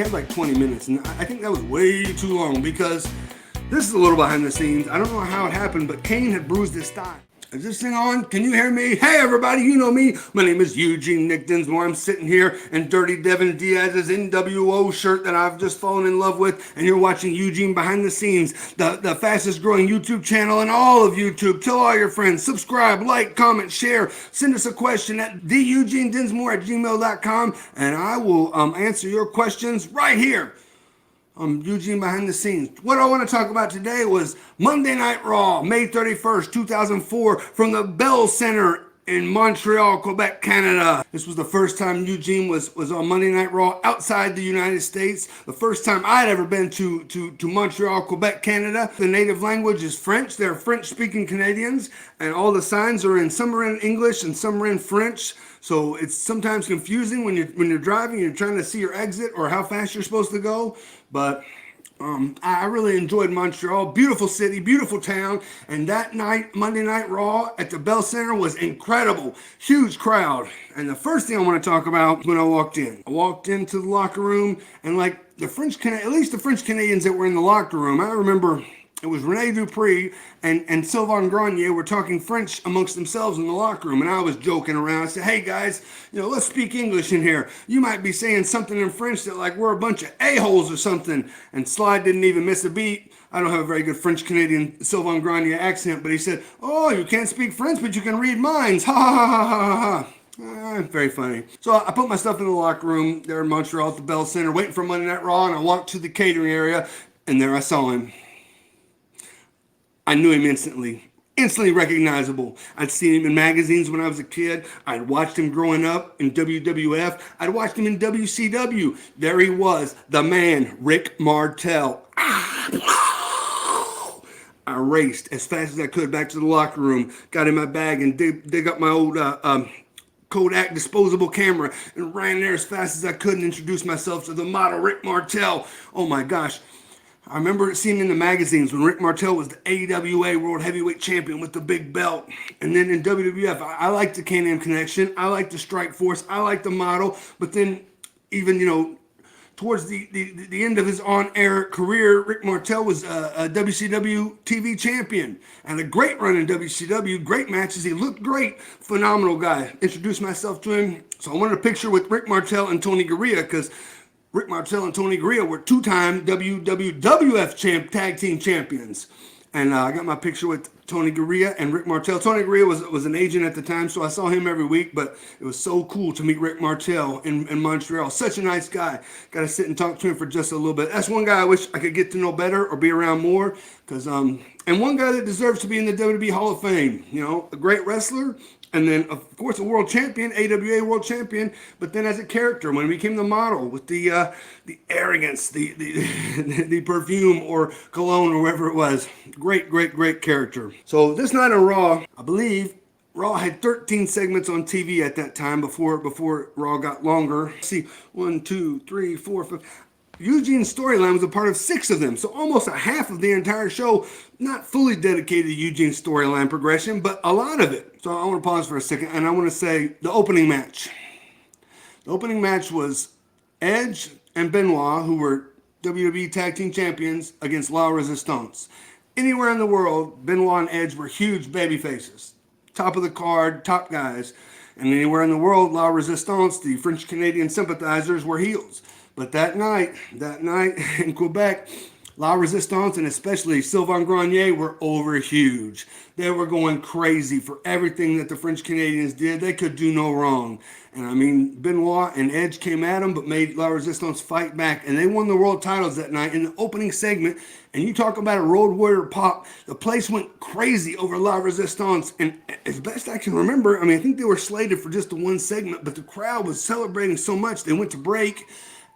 had like 20 minutes, and I think that was way too long because this is a little behind the scenes. I don't know how it happened, but Kane had bruised his thigh. Is this thing on? Can you hear me? Hey everybody, you know me. My name is Eugene Nick Dinsmore. I'm sitting here in Dirty Devin Diaz's NWO shirt that I've just fallen in love with, and you're watching Eugene Behind the Scenes, the fastest growing YouTube channel in all of YouTube. Tell all your friends, subscribe, like, comment, share, send us a question at theugenedinsmore@gmail.com, and I will answer your questions right here. Eugene Behind the Scenes. What I want to talk about today was Monday Night Raw, May 31st, 2004, from the Bell Center in Montreal, Quebec, Canada. This was the first time Eugene was on Monday Night Raw outside the United States. The first time I'd ever been to Montreal, Quebec, Canada. The native language is French. They're French-speaking Canadians, and all the signs are some are in English and some are in French. So it's sometimes confusing when you're driving, you're trying to see your exit or how fast you're supposed to go. But I really enjoyed Montreal. Beautiful city, beautiful town. And that night, Monday Night Raw at the Bell Center was incredible. Huge crowd. And the first thing I want to talk about when I walked into the locker room, and like at least the French Canadians that were in the locker room, I remember it was Rene Dupree and Sylvain Grenier were talking French amongst themselves in the locker room, and I was joking around. I said, hey guys, let's speak English in here. You might be saying something in French that like we're a bunch of a-holes or something. And Slide didn't even miss a beat. I don't have a very good French-Canadian Sylvain Grenier accent, but he said, oh, you can't speak French, but you can read minds. Ha ha ha ha ha ha. Very funny. So I put my stuff in the locker room there in Montreal at the Bell Center, waiting for Monday Night Raw, and I walked to the catering area, and there I saw him. I knew him instantly recognizable. I'd seen him in magazines when I was a kid. I'd watched him growing up in WWF. I'd watched him in WCW. There he was, the man, Rick Martell. I raced as fast as I could back to the locker room, got in my bag and dig up my old Kodak disposable camera and ran there as fast as I could and introduced myself to the model Rick Martell. Oh my gosh. I remember seeing in the magazines when Rick Martell was the AWA World Heavyweight Champion with the big belt. And then in WWF, I liked the Can-Am Connection. I liked the Strike Force. I liked the model. But then even, towards the end of his on-air career, Rick Martell was a WCW TV champion. And a great run in WCW, great matches. He looked great. Phenomenal guy. Introduced myself to him. So I wanted a picture with Rick Martell and Tony Garea because Rick Martell and Tony Garea were two-time WWF tag team champions. And I got my picture with Tony Garea and Rick Martell. Tony Garea was an agent at the time, so I saw him every week, but it was so cool to meet Rick Martell in Montreal. Such a nice guy. Got to sit and talk to him for just a little bit. That's one guy I wish I could get to know better or be around more. And one guy that deserves to be in the WWE Hall of Fame. A great wrestler. And then, of course, a world champion, AWA world champion, but then as a character, when he became the model with the arrogance, the perfume or cologne or whatever it was. Great character. So this night on Raw, I believe Raw had 13 segments on TV at that time before Raw got longer. Let's see, 1, 2, 3, 4, 5. Eugene's storyline was a part of 6 of them, so almost a half of the entire show, not fully dedicated to Eugene's storyline progression, but a lot of it. So I want to pause for a second, and I want to say the opening match. The opening match was Edge and Benoit, who were WWE Tag Team Champions, against La Resistance. Anywhere in the world, Benoit and Edge were huge baby faces. Top of the card, top guys. And anywhere in the world, La Resistance, the French-Canadian sympathizers, were heels. But that night in Quebec, La Resistance and especially Sylvain Grenier were over huge. They were going crazy for everything that the French Canadians did. They could do no wrong. And I mean, Benoit and Edge came at them, but made La Resistance fight back. And they won the world titles that night in the opening segment. And you talk about a Road Warrior pop. The place went crazy over La Resistance. And as best I can remember, I think they were slated for just the one segment, but the crowd was celebrating so much they went to break.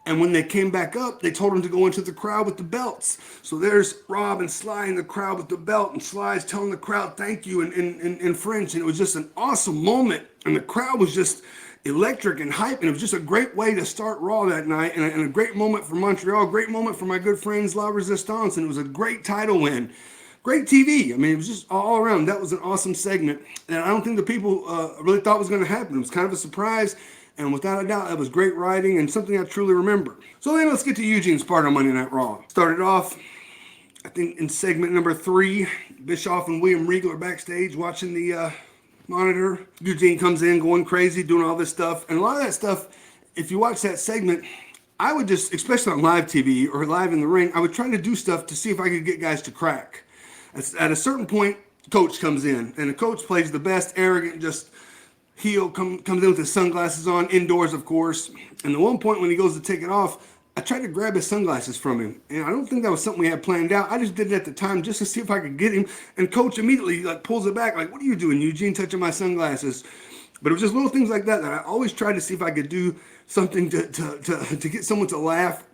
And when they came back up, they told them to go into the crowd with the belts. So there's Rob and Sly in the crowd with the belt, and Sly's telling the crowd thank you in French. And it was just an awesome moment. And the crowd was just electric and hype. And it was just a great way to start Raw that night. And a great moment for Montreal, a great moment for my good friends La Resistance. And it was a great title win. Great TV. It was just all around. That was an awesome segment. And I don't think the people really thought was going to happen. It was kind of a surprise. And without a doubt, that was great writing and something I truly remember. So then let's get to Eugene's part on Monday Night Raw. Started off, I think in segment number 3, Bischoff and William Regal are backstage watching the monitor. Eugene comes in going crazy, doing all this stuff. And a lot of that stuff, if you watch that segment, I would just, especially on live TV or live in the ring, I would try to do stuff to see if I could get guys to crack. At a certain point, Coach comes in, and the Coach plays the best, arrogant, just heel, comes in with his sunglasses on, indoors, of course. And at one point when he goes to take it off, I tried to grab his sunglasses from him. And I don't think that was something we had planned out. I just did it at the time just to see if I could get him. And Coach immediately pulls it back, like, what are you doing, Eugene, touching my sunglasses? But it was just little things like that I always tried to see if I could do something to get someone to laugh.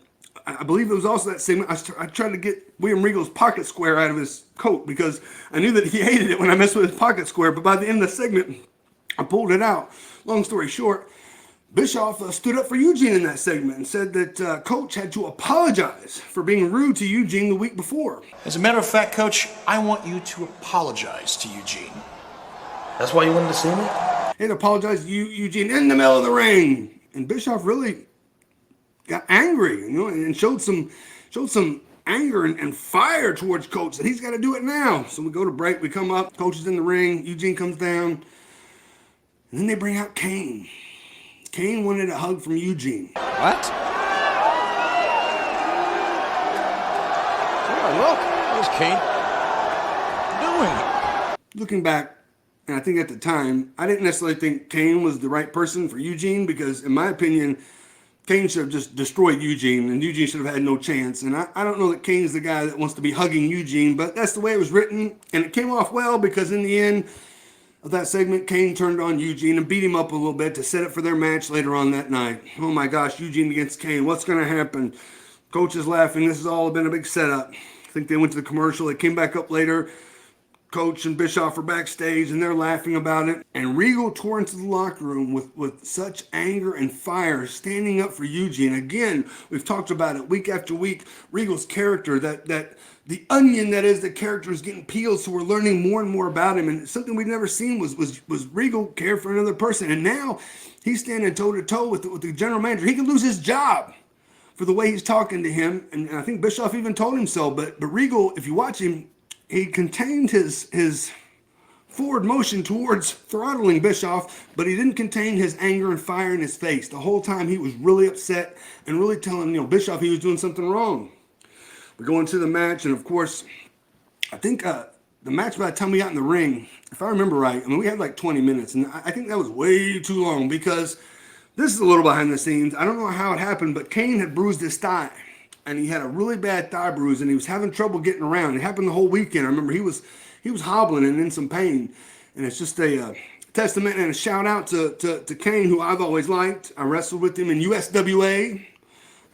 I believe it was also that segment I tried to get William Regal's pocket square out of his coat because I knew that he hated it when I messed with his pocket square. But by the end of the segment, I pulled it out. Long story short, Bischoff stood up for Eugene in that segment and said that Coach had to apologize for being rude to Eugene the week before. As a matter of fact, Coach, I want you to apologize to Eugene. That's why you wanted to see me? He had to apologize to Eugene in the middle of the ring. And Bischoff really got angry, and showed some anger and fire towards Coach that he's got to do it now. So we go to break, we come up, Coach is in the ring, Eugene comes down, and then they bring out Kane. Kane wanted a hug from Eugene. What? Oh, look, there's Kane doing. Looking back, and I think at the time, I didn't necessarily think Kane was the right person for Eugene because, in my opinion, Kane should have just destroyed Eugene, and Eugene should have had no chance. And I don't know that Kane's the guy that wants to be hugging Eugene, but that's the way it was written. And it came off well because in the end of that segment, Kane turned on Eugene and beat him up a little bit to set up for their match later on that night. Oh my gosh, Eugene against Kane. What's going to happen? Coach is laughing. This has all been a big setup. I think they went to the commercial. They came back up later. Coach and Bischoff are backstage and they're laughing about it. And Regal tore into the locker room with such anger and fire, standing up for Eugene. Again, we've talked about it week after week. Regal's character, that the onion that is the character is getting peeled, so we're learning more and more about him. And something we've never seen was Regal care for another person. And now he's standing toe-to-toe with the general manager. He could lose his job for the way he's talking to him. And I think Bischoff even told him so. But Regal, if you watch him, he contained his forward motion towards throttling Bischoff, but he didn't contain his anger and fire in his face. The whole time he was really upset and really telling Bischoff he was doing something wrong. We go into the match, and of course, I think the match by the time we got in the ring, if I remember right, we had like 20 minutes, and I think that was way too long because this is a little behind the scenes. I don't know how it happened, but Kane had bruised his thigh. And he had a really bad thigh bruise, and he was having trouble getting around. It happened the whole weekend. I remember he was hobbling and in some pain. And it's just a testament and a shout out to Kane, who I've always liked. I wrestled with him in USWA.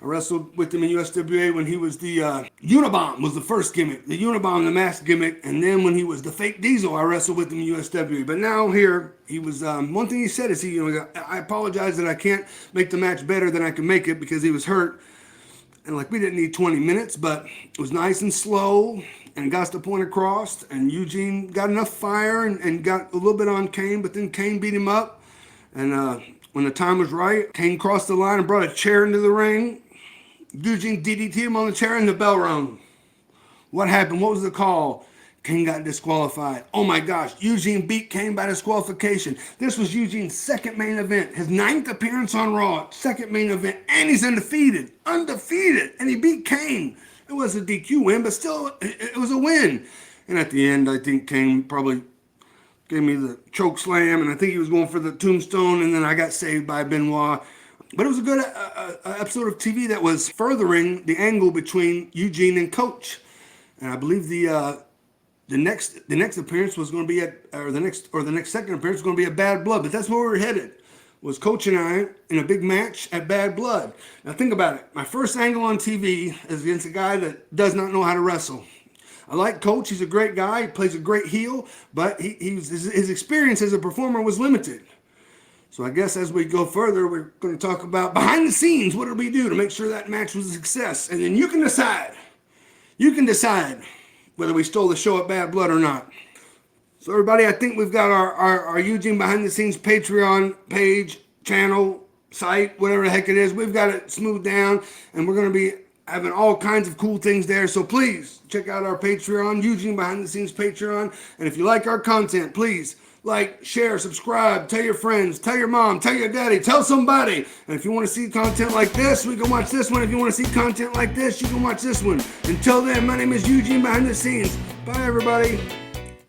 When he was the Unabomb was the first gimmick. The Unabomb, the mask gimmick. And then when he was the fake Diesel, I wrestled with him in USWA. But now here, he was, one thing he said is I apologize that I can't make the match better than I can make it because he was hurt. And we didn't need 20 minutes, but it was nice and slow and got the point across. And Eugene got enough fire and got a little bit on Kane, but then Kane beat him up. And when the time was right, Kane crossed the line and brought a chair into the ring. Eugene DDT'd him on the chair and the bell rung. What happened? What was the call? Kane got disqualified. Oh my gosh, Eugene beat Kane by disqualification. This was Eugene's second main event, his 9th appearance on Raw, second main event, and he's undefeated, and he beat Kane. It was a DQ win, but still, it was a win. And at the end, I think Kane probably gave me the chokeslam, and I think he was going for the tombstone, and then I got saved by Benoit. But it was a good episode of TV that was furthering the angle between Eugene and Coach. And I believe the next appearance was going to be the next second appearance was going to be at Bad Blood, but that's where we were headed. Was Coach and I in a big match at Bad Blood. Now think about it. My first angle on TV is against a guy that does not know how to wrestle. I like Coach. He's a great guy. He plays a great heel, but his experience as a performer was limited. So I guess as we go further, we're going to talk about behind the scenes. What did we do to make sure that match was a success? And then you can decide. Whether we stole the show at Bad Blood or not. So everybody, I think we've got our Eugene Behind the Scenes Patreon page, channel, site, whatever the heck it is. We've got it smoothed down, and we're going to be having all kinds of cool things there. So please check out our Patreon, Eugene Behind the Scenes Patreon. And if you like our content, please like, share, subscribe, tell your friends, tell your mom, tell your daddy, tell somebody. And if you want to see content like this, we can watch this one. If you want to see content like this, you can watch this one. Until then, my name is Eugene Behind the Scenes. Bye, everybody.